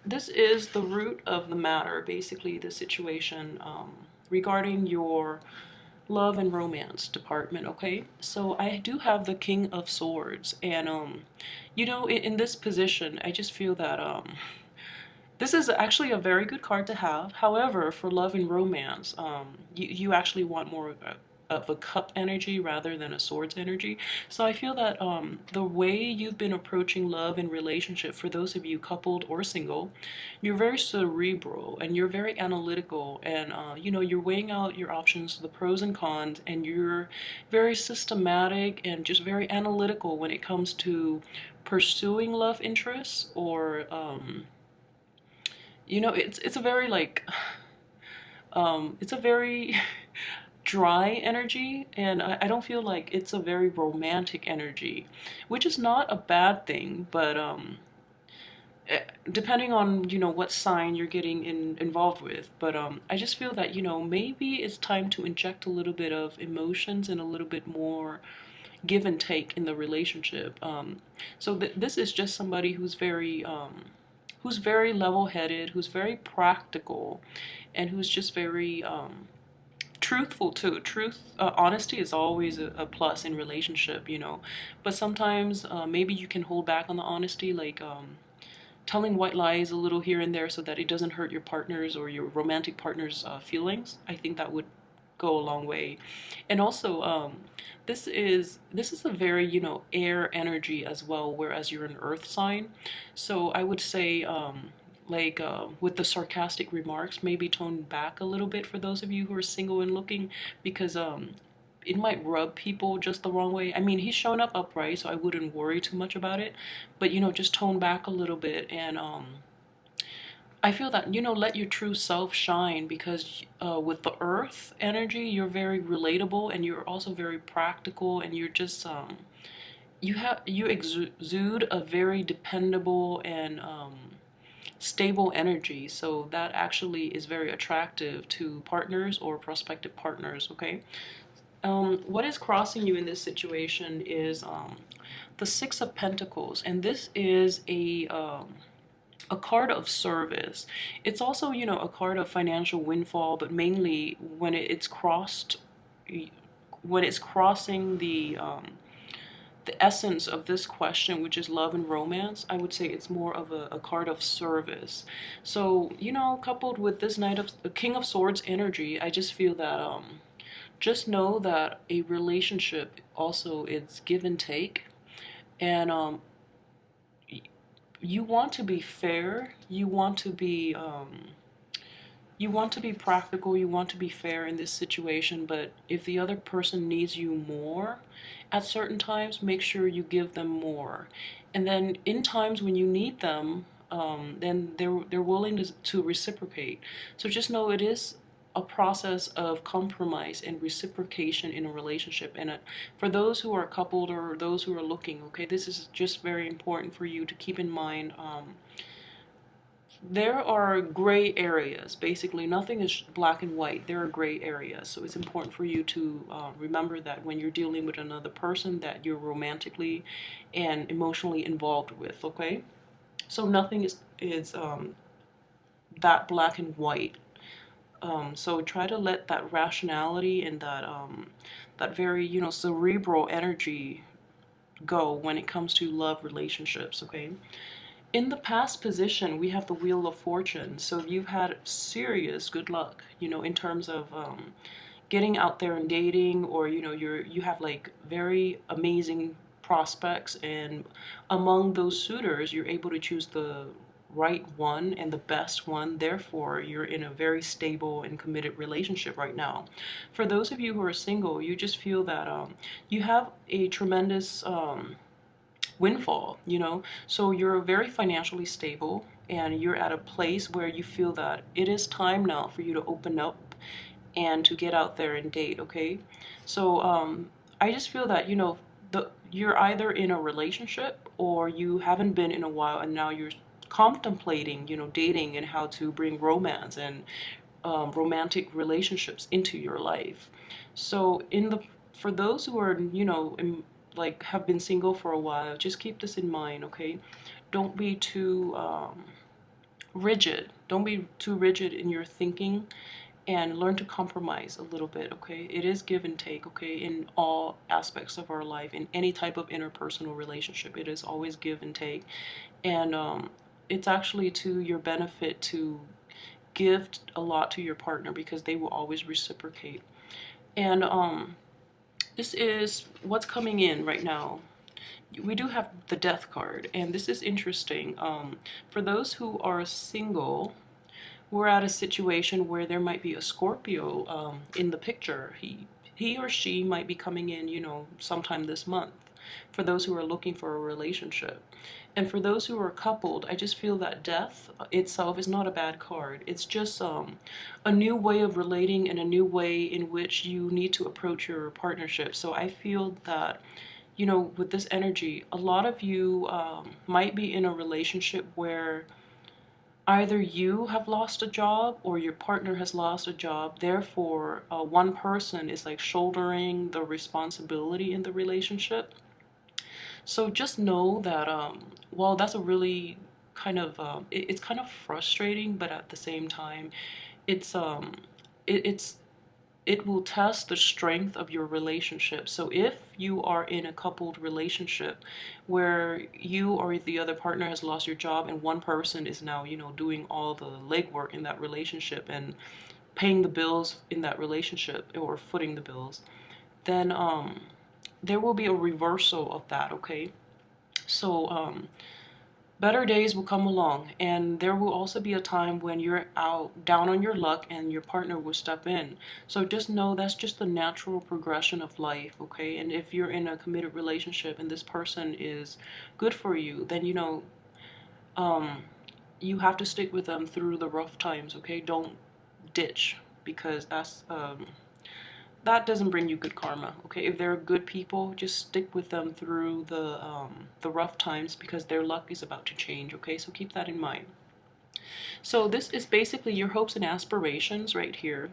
this is the root of the matter, basically the situation regarding your love and romance department. Okay, so I do have the King of Swords, and you know, in this position I just feel that this is actually a very good card to have. However, for love and romance, you actually want more of a cup energy rather than a swords energy. So I feel that the way you've been approaching love and relationship, for those of you coupled or single, you're very cerebral and you're very analytical, and you know, you're weighing out your options, the pros and cons, and you're very systematic and just very analytical when it comes to pursuing love interests or you know, it's a very like it's a very dry energy, and I don't feel like it's a very romantic energy, which is not a bad thing, but depending on, you know, what sign you're getting involved with. But I just feel that, you know, maybe it's time to inject a little bit of emotions and a little bit more give and take in the relationship. So this is just somebody who's very level-headed, who's very practical, and who's just very truthful too. Honesty is always a plus in relationship, you know. But sometimes maybe you can hold back on the honesty, like telling white lies a little here and there so that it doesn't hurt your partner's or your romantic partner's feelings. I think that would go a long way. And also, this is a very, you know, air energy as well, whereas you're an earth sign. So I would say like with the sarcastic remarks, maybe tone back a little bit for those of you who are single and looking, because it might rub people just the wrong way. I mean, he's showing up upright, so I wouldn't worry too much about it. But you know, just tone back a little bit, and I feel that, you know, let your true self shine, because with the earth energy, you're very relatable and you're also very practical, and you're just you exude a very dependable and stable energy. So that actually is very attractive to partners or prospective partners. Okay. What is crossing you in this situation is the Six of Pentacles, and this is a card of service. It's also, you know, a card of financial windfall, but mainly when it's crossed, when it's crossing the essence of this question, which is love and romance, I would say it's more of a card of service. So, you know, coupled with this Knight of the King of Swords energy, I just feel that just know that a relationship also is give and take, and you want to be fair, you want to be practical, you want to be fair in this situation, but if the other person needs you more at certain times, make sure you give them more. And then in times when you need them, then they're willing to reciprocate. So just know it is a process of compromise and reciprocation in a relationship. And for those who are coupled or those who are looking, okay, this is just very important for you to keep in mind. There are gray areas. Basically, nothing is black and white. There are gray areas. So it's important for you to remember that when you're dealing with another person that you're romantically and emotionally involved with, okay? So nothing is that black and white. So try to let that rationality and that very, you know, cerebral energy go when it comes to love relationships, okay? In the past position, we have the Wheel of Fortune. So you've had serious good luck, you know, in terms of getting out there and dating, or, you know, you have like very amazing prospects, and among those suitors, you're able to choose the right one and the best one. Therefore, you're in a very stable and committed relationship right now. For those of you who are single, you just feel that you have a tremendous windfall, you know. So you're very financially stable, and you're at a place where you feel that it is time now for you to open up and to get out there and date, okay? So I just feel that, you know, you're either in a relationship or you haven't been in a while, and now you're contemplating, you know, dating and how to bring romance and romantic relationships into your life. So for those who are, you know, like have been single for a while, just keep this in mind, okay? Don't be too rigid. Don't be too rigid in your thinking, and learn to compromise a little bit, okay? It is give and take, okay? In all aspects of our life, in any type of interpersonal relationship, it is always give and take. And it's actually to your benefit to give a lot to your partner, because they will always reciprocate. And this is what's coming in right now. We do have the death card, and this is interesting. For those who are single, we're at a situation where there might be a Scorpio in the picture. He or she might be coming in, you know, sometime this month, for those who are looking for a relationship. And for those who are coupled, I just feel that death itself is not a bad card. It's just a new way of relating, and a new way in which you need to approach your partnership. So I feel that, you know, with this energy, a lot of you might be in a relationship where either you have lost a job or your partner has lost a job. Therefore, one person is like shouldering the responsibility in the relationship. So just know that, well, that's a really kind of, it's kind of frustrating, but at the same time, it's, it's it will test the strength of your relationship. So if you are in a coupled relationship where you or the other partner has lost your job, and one person is now, you know, doing all the legwork in that relationship and paying the bills in that relationship, or footing the bills, then there will be a reversal of that, okay? So better days will come along, and there will also be a time when you're out down on your luck and your partner will step in. So just know that's just the natural progression of life, okay? And if you're in a committed relationship and this person is good for you, then, you know, you have to stick with them through the rough times, okay? Don't ditch, because that doesn't bring you good karma, okay? If they're good people, just stick with them through the rough times, because their luck is about to change, okay? So keep that in mind. So this is basically your hopes and aspirations right here,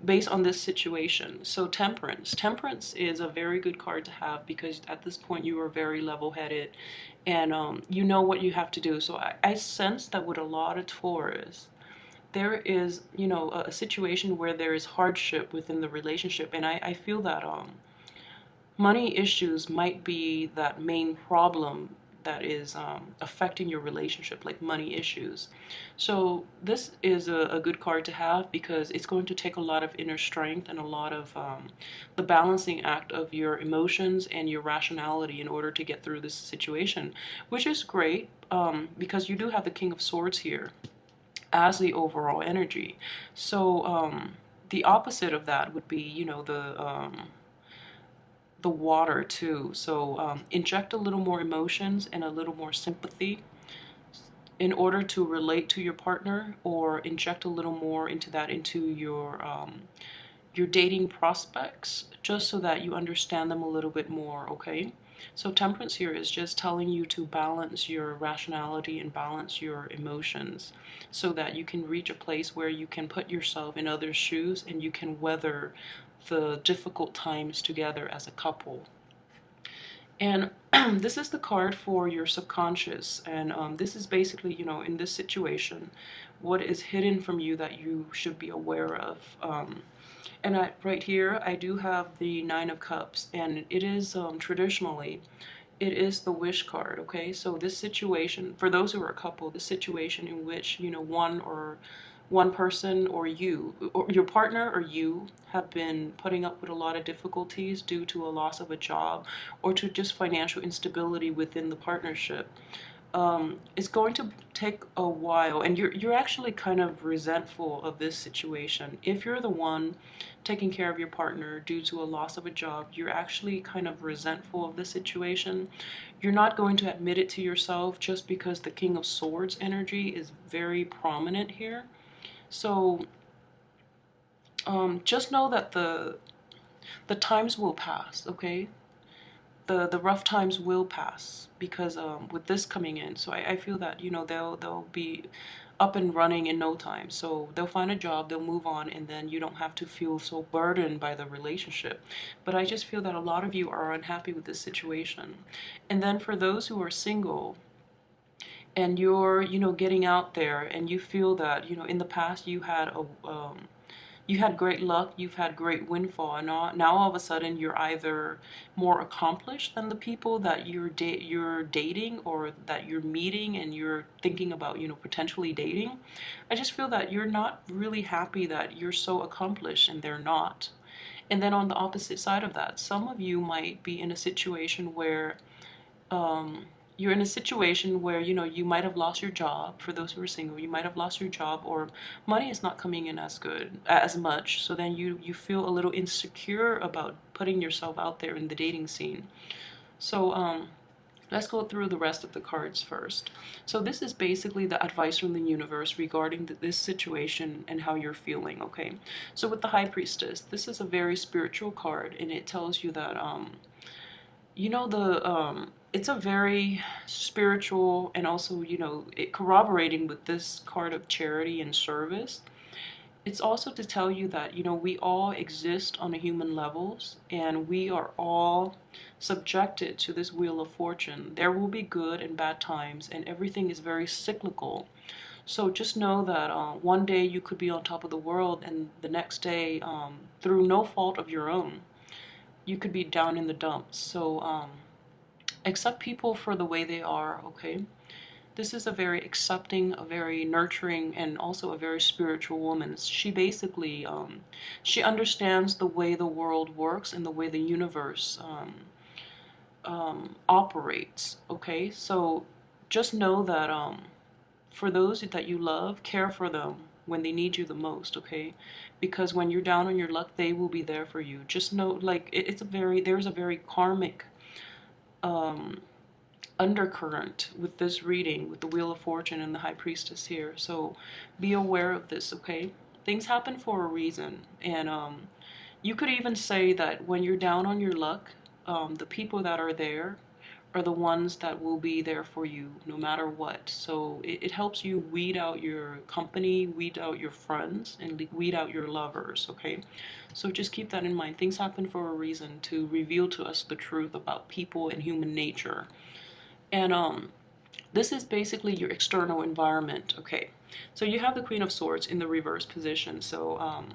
based on this situation. So temperance is a very good card to have, because at this point you are very level-headed, and you know what you have to do. So I sense that with a lot of Taurus, there is, you know, a situation where there is hardship within the relationship, and I feel that money issues might be that main problem that is affecting your relationship, like money issues. So this is a good card to have, because it's going to take a lot of inner strength and a lot of the balancing act of your emotions and your rationality in order to get through this situation, which is great, because you do have the King of Swords here as the overall energy. So the opposite of that would be, you know, the water too. So inject a little more emotions and a little more sympathy in order to relate to your partner, or inject a little more into that, into your dating prospects, just so that you understand them a little bit more, okay? So temperance here is just telling you to balance your rationality and balance your emotions, so that you can reach a place where you can put yourself in others' shoes, and you can weather the difficult times together as a couple. And this is the card for your subconscious, and this is basically, you know, in this situation, what is hidden from you that you should be aware of. And right here, I do have the Nine of Cups, and it is traditionally, it is the wish card, okay? So this situation, for those who are a couple, the situation in which, you know, one person, or you, or your partner, or you have been putting up with a lot of difficulties due to a loss of a job, or to just financial instability within the partnership. It's going to take a while, and you're actually kind of resentful of this situation. If you're the one taking care of your partner due to a loss of a job, you're actually kind of resentful of the situation. You're not going to admit it to yourself, just because the King of Swords energy is very prominent here. So just know that the times will pass, okay? The rough times will pass, because with this coming in, so I feel that, you know, they'll be up and running in no time. So they'll find a job, they'll move on, and then you don't have to feel so burdened by the relationship. But I just feel that a lot of you are unhappy with this situation. And then for those who are single, and you're, getting out there, and you feel that, in the past you had great luck, you've had great windfall, and now all of a sudden you're either more accomplished than the people that you're dating or that you're meeting and you're thinking about, potentially dating. I just feel that you're not really happy that you're so accomplished and they're not. And then on the opposite side of that, some of you might be in a situation where um, you're in a situation where you might have lost your job. For those who are single, you might have lost your job, or money is not coming in as much, so then you feel a little insecure about putting yourself out there in the dating scene. So let's go through the rest of the cards first. So this is basically the advice from the universe regarding this situation and how you're feeling, okay? So with the High Priestess, this is a very spiritual card, and it tells you that it's a very spiritual, and also, it corroborating with this card of charity and service. It's also to tell you that, we all exist on a human levels, and we are all subjected to this wheel of fortune. There will be good and bad times, and everything is very cyclical. So just know that one day you could be on top of the world, and the next day, through no fault of your own, you could be down in the dumps. So accept people for the way they are, okay? This is a very accepting, a very nurturing, and also a very spiritual woman. She basically, she understands the way the world works and the way the universe operates, okay? So just know that for those that you love, care for them when they need you the most, okay? Because when you're down on your luck, they will be there for you. Just know, like, there's a very karmic um, undercurrent with this reading, with the Wheel of Fortune and the High Priestess here. So be aware of this, okay? Things happen for a reason. And you could even say that when you're down on your luck, the people that are there are the ones that will be there for you no matter what. So it helps you weed out your company, weed out your friends, and weed out your lovers, okay? So just keep that in mind. Things happen for a reason, to reveal to us the truth about people and human nature. And this is basically your external environment, okay? So you have the Queen of Swords in the reverse position. So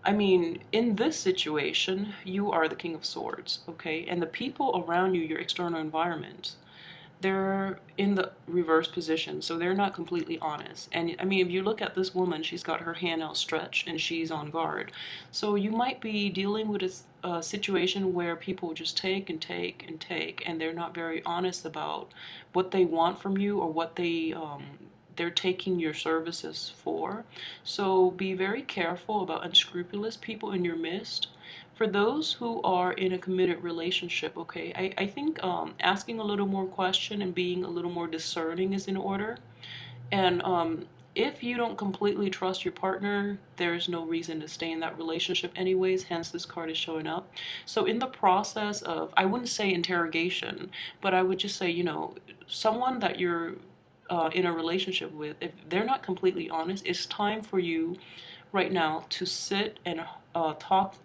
I mean, in this situation, you are the King of Swords, okay? And the people around you, your external environment, they're in the reverse position, so they're not completely honest. And I mean, if you look at this woman, she's got her hand outstretched and she's on guard. So you might be dealing with a situation where people just take and take and take, and they're not very honest about what they want from you, or what they're taking your services for. So be very careful about unscrupulous people in your midst. For those who are in a committed relationship, okay, I think asking a little more question and being a little more discerning is in order. And if you don't completely trust your partner, there's no reason to stay in that relationship anyways, hence this card is showing up. So in the process of, I wouldn't say interrogation, but I would just say, someone that you're in a relationship with, if they're not completely honest, it's time for you right now to sit and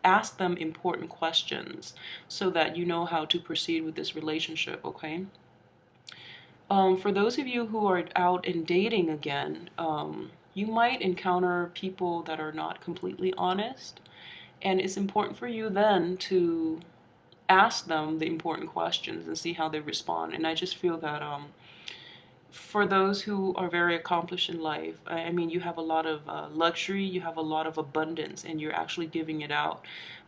ask them important questions so that you know how to proceed with this relationship, okay? For those of you who are out and dating again, you might encounter people that are not completely honest, and it's important for you then to ask them the important questions and see how they respond. And I just feel that for those who are very accomplished in life, I mean, you have a lot of luxury, you have a lot of abundance, and you're actually giving it out.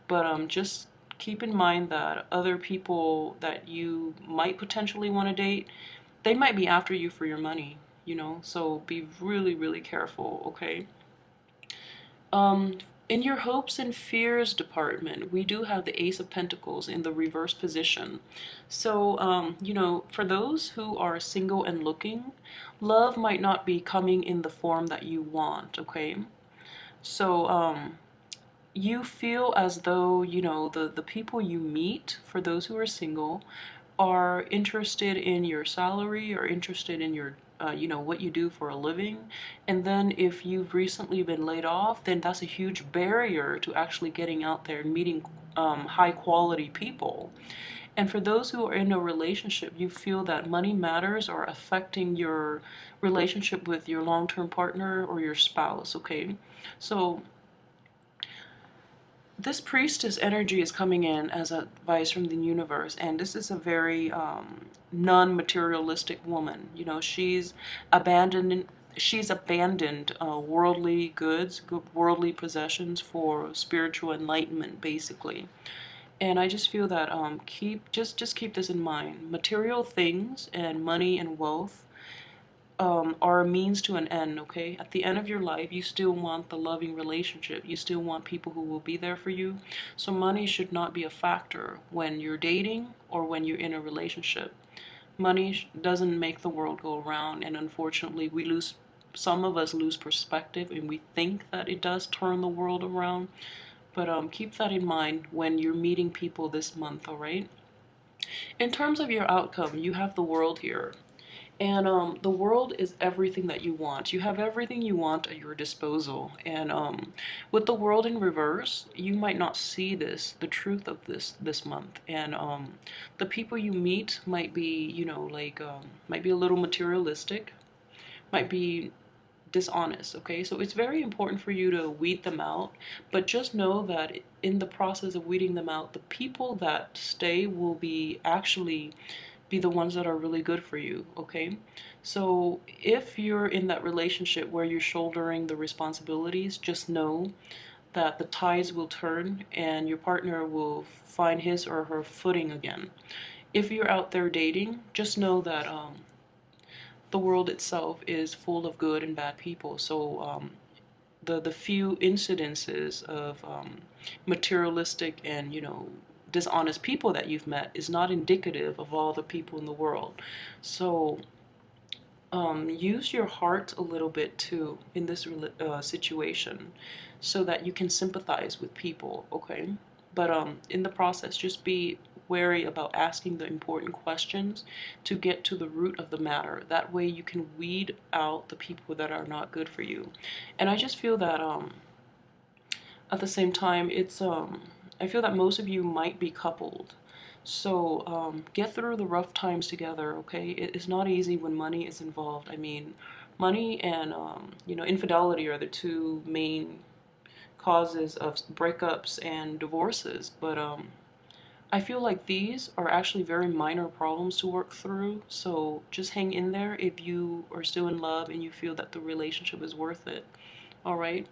But just keep in mind that other people that you might potentially want to date, they might be after you for your money, so be really, really careful, okay? In your hopes and fears department, we do have the Ace of Pentacles in the reverse position. So, for those who are single and looking, love might not be coming in the form that you want, okay? So, you feel as though, the people you meet, for those who are single, are interested in your salary, or interested in your what you do for a living. And then if you've recently been laid off, then that's a huge barrier to actually getting out there and meeting high quality people. And for those who are in a relationship, you feel that money matters or affecting your relationship with your long-term partner or your spouse, okay? So this priestess energy is coming in as advice from the universe, and this is a very non-materialistic woman. You know, abandoned she's abandoned worldly goods, worldly possessions for spiritual enlightenment, basically. And I just feel that just keep this in mind. Material things and money and wealth are a means to an end, okay? At the end of your life, you still want the loving relationship. You still want people who will be there for you. So money should not be a factor when you're dating or when you're in a relationship. Money doesn't make the world go around, and unfortunately, some of us lose perspective, and we think that it does turn the world around. But keep that in mind when you're meeting people this month, all right? In terms of your outcome, you have the world here. And the world is everything that you want. You have everything you want at your disposal. And with the world in reverse, you might not see the truth of this month. And the people you meet might be, you know, like, might be a little materialistic, might be dishonest, okay? So it's very important for you to weed them out, but just know that in the process of weeding them out, the people that stay will be the ones that are really good for you, okay? So if you're in that relationship where you're shouldering the responsibilities, just know that the tides will turn and your partner will find his or her footing again. If you're out there dating, just know that the world itself is full of good and bad people. So the few incidences of materialistic and, you know, dishonest people that you've met is not indicative of all the people in the world. So use your heart a little bit too in this situation, so that you can sympathize with people, okay? But in the process, just be wary about asking the important questions to get to the root of the matter. That way you can weed out the people that are not good for you. And I just feel that at the same time, I feel that most of you might be coupled. So get through the rough times together, okay? It is not easy when money is involved. I mean, money and you know, infidelity are the two main causes of breakups and divorces. But I feel like these are actually very minor problems to work through. So just hang in there if you are still in love and you feel that the relationship is worth it. All right.